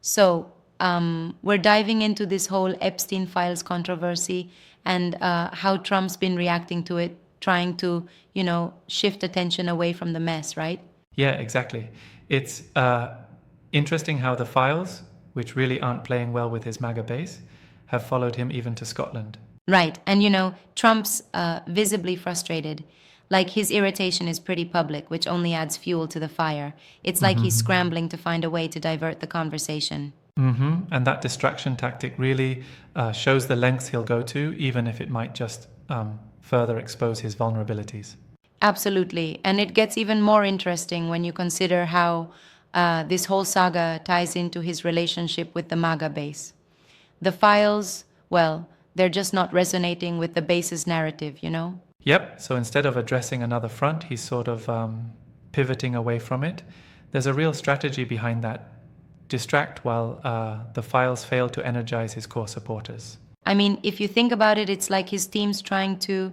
So, we're diving into this whole Epstein files controversy and how Trump's been reacting to it, trying to, shift attention away from the mess, right? Yeah, exactly. It's interesting how the files, which really aren't playing well with his MAGA base, have followed him even to Scotland. Right. And, Trump's visibly frustrated. Like his irritation is pretty public, which only adds fuel to the fire. It's like he's scrambling to find a way to divert the conversation. And that distraction tactic really shows the lengths he'll go to, even if it might just further expose his vulnerabilities. Absolutely. And it gets even more interesting when you consider how this whole saga ties into his relationship with the MAGA base. The files, well, they're just not resonating with the base's narrative. Yep, so instead of addressing another front, he's sort of pivoting away from it. There's a real strategy behind that. Distract while the files fail to energize his core supporters. I mean, if you think about it, it's like his team's trying to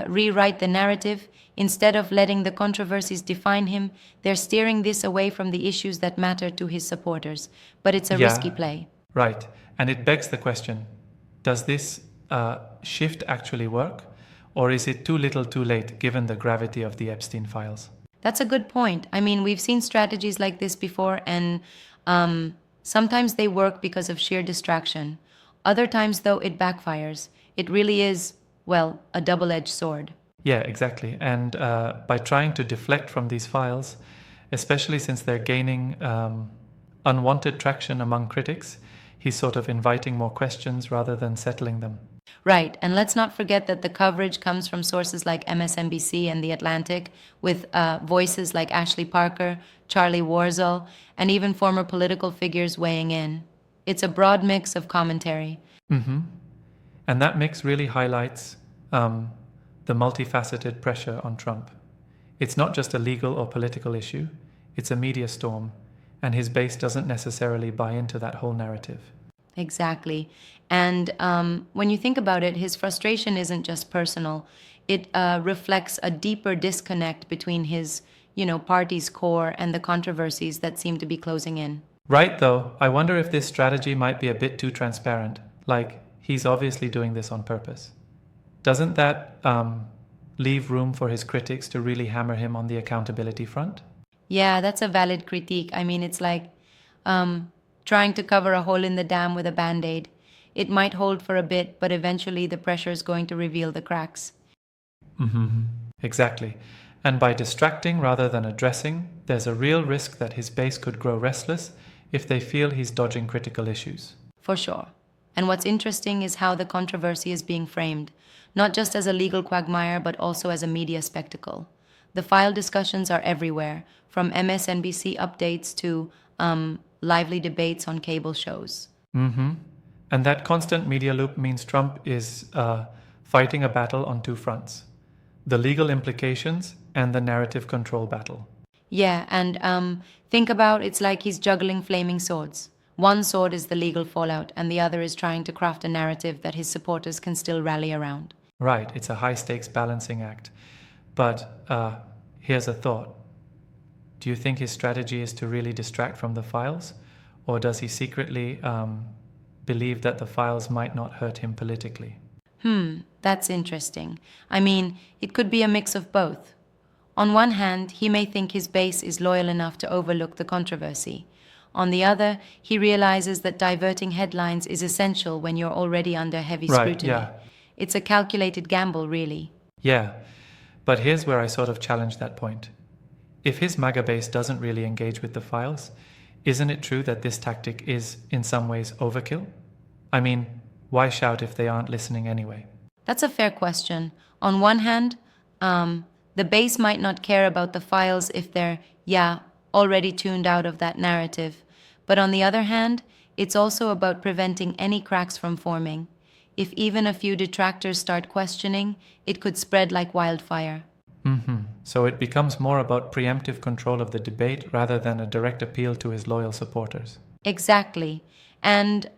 rewrite the narrative. Instead of letting the controversies define him, they're steering this away from the issues that matter to his supporters. But it's a risky play. Right. And it begs the question, does this shift actually work? Or is it too little too late given the gravity of the Epstein files? That's a good point. I mean, we've seen strategies like this before, and sometimes they work because of sheer distraction. Other times, though, it backfires. It really is, well, a double-edged sword. Yeah, exactly. And by trying to deflect from these files, especially since they're gaining unwanted traction among critics, he's sort of inviting more questions rather than settling them. Right, and let's not forget that the coverage comes from sources like MSNBC and The Atlantic, with voices like Ashley Parker, Charlie Warzel, and even former political figures weighing in. It's a broad mix of commentary. And that mix really highlights the multifaceted pressure on Trump. It's not just a legal or political issue, it's a media storm, and his base doesn't necessarily buy into that whole narrative. Exactly. And when you think about it, his frustration isn't just personal. It reflects a deeper disconnect between his, party's core and the controversies that seem to be closing in. Right, though, I wonder if this strategy might be a bit too transparent, like he's obviously doing this on purpose. Doesn't that leave room for his critics to really hammer him on the accountability front? Yeah, that's a valid critique. I mean, it's like trying to cover a hole in the dam with a band-aid. It might hold for a bit, but eventually the pressure is going to reveal the cracks. Exactly. And by distracting rather than addressing, there's a real risk that his base could grow restless if they feel he's dodging critical issues. For sure. And what's interesting is how the controversy is being framed, not just as a legal quagmire, but also as a media spectacle. The file discussions are everywhere, from MSNBC updates to lively debates on cable shows. And that constant media loop means Trump is fighting a battle on two fronts: the legal implications and the narrative control battle. Yeah, and think about it's like he's juggling flaming swords. One sword is the legal fallout, and the other is trying to craft a narrative that his supporters can still rally around. Right, it's a high-stakes balancing act. But here's a thought. Do you think his strategy is to really distract from the files? Or does he secretly believe that the files might not hurt him politically? That's interesting. I mean, it could be a mix of both. On one hand, he may think his base is loyal enough to overlook the controversy. On the other, he realizes that diverting headlines is essential when you're already under heavy scrutiny. Right, yeah. It's a calculated gamble, really. Yeah, but here's where I sort of challenge that point. If his MAGA base doesn't really engage with the files, isn't it true that this tactic is, in some ways, overkill? I mean, why shout if they aren't listening anyway? That's a fair question. On one hand, the base might not care about the files if they're, already tuned out of that narrative. But on the other hand, it's also about preventing any cracks from forming. If even a few detractors start questioning, it could spread like wildfire. So it becomes more about preemptive control of the debate rather than a direct appeal to his loyal supporters. Exactly. And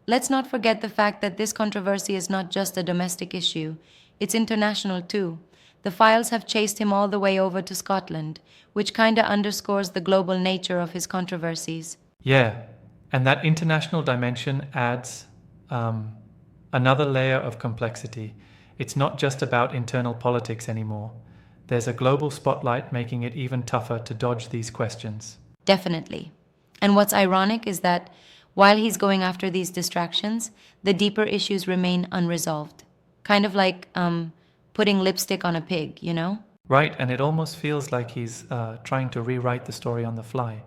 let's not forget the fact that this controversy is not just a domestic issue. It's international too. The files have chased him all the way over to Scotland, which kinda underscores the global nature of his controversies. Yeah, And that international dimension adds another layer of complexity. It's not just about internal politics anymore. There's a global spotlight making it even tougher to dodge these questions. Definitely. And what's ironic is that while he's going after these distractions, the deeper issues remain unresolved. Kind of like putting lipstick on a pig, you know? Right, and it almost feels like he's trying to rewrite the story on the fly.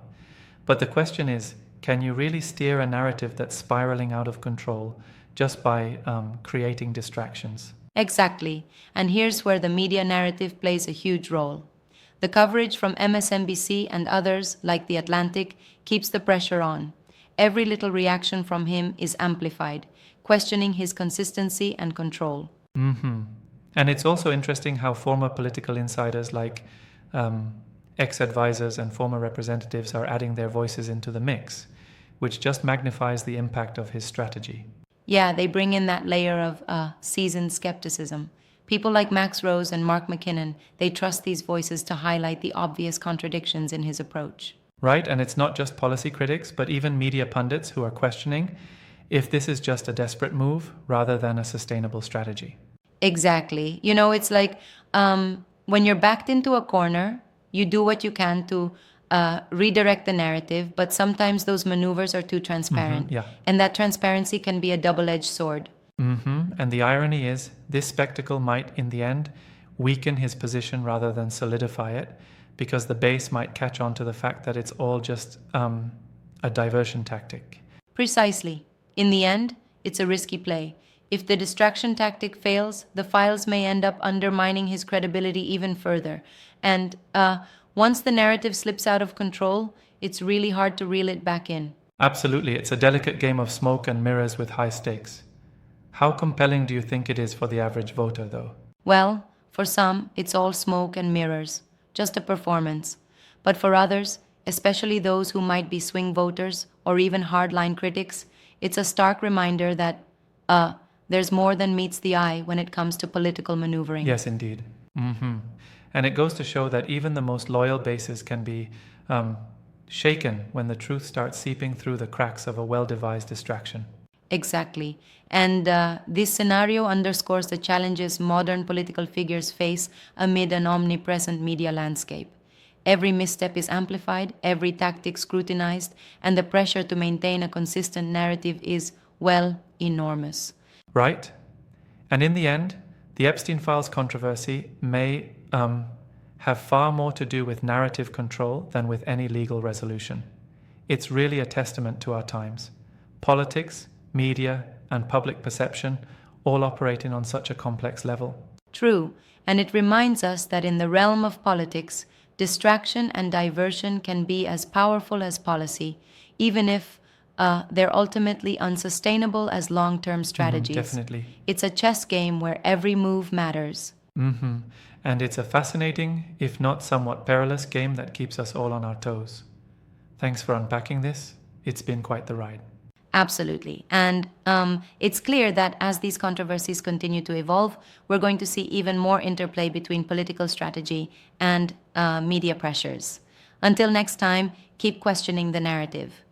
But the question is, can you really steer a narrative that's spiraling out of control just by creating distractions? Exactly. And here's where the media narrative plays a huge role. The coverage from MSNBC and others, like The Atlantic, keeps the pressure on. Every little reaction from him is amplified, questioning his consistency and control. And it's also interesting how former political insiders like ex-advisors and former representatives are adding their voices into the mix, which just magnifies the impact of his strategy. Yeah, they bring in that layer of seasoned skepticism. People like Max Rose and Mark McKinnon, they trust these voices to highlight the obvious contradictions in his approach. Right, and it's not just policy critics, but even media pundits who are questioning if this is just a desperate move rather than a sustainable strategy. Exactly. You know, it's like when you're backed into a corner, you do what you can to redirect the narrative, but sometimes those maneuvers are too transparent. Yeah. And that transparency can be a double-edged sword. And the irony is, this spectacle might, in the end, weaken his position rather than solidify it, because the base might catch on to the fact that it's all just a diversion tactic. Precisely. In the end, it's a risky play. If the distraction tactic fails, the files may end up undermining his credibility even further. And once the narrative slips out of control, it's really hard to reel it back in. Absolutely, it's a delicate game of smoke and mirrors with high stakes. How compelling do you think it is for the average voter, though? Well, for some, it's all smoke and mirrors, just a performance. But for others, especially those who might be swing voters or even hardline critics, it's a stark reminder that there's more than meets the eye when it comes to political maneuvering. Yes, indeed. And it goes to show that even the most loyal bases can be shaken when the truth starts seeping through the cracks of a well-devised distraction. Exactly. And this scenario underscores the challenges modern political figures face amid an omnipresent media landscape. Every misstep is amplified, every tactic scrutinized, and the pressure to maintain a consistent narrative is, well, enormous. Right? And in the end, the Epstein files controversy may have far more to do with narrative control than with any legal resolution. It's really a testament to our times. Politics, media, and public perception all operating on such a complex level. True, and it reminds us that in the realm of politics, distraction and diversion can be as powerful as policy, even if they're ultimately unsustainable as long-term strategies. Definitely. It's a chess game where every move matters. And it's a fascinating, if not somewhat perilous, game that keeps us all on our toes. Thanks for unpacking this. It's been quite the ride. Absolutely. And it's clear that as these controversies continue to evolve, we're going to see even more interplay between political strategy and media pressures. Until next time, keep questioning the narrative.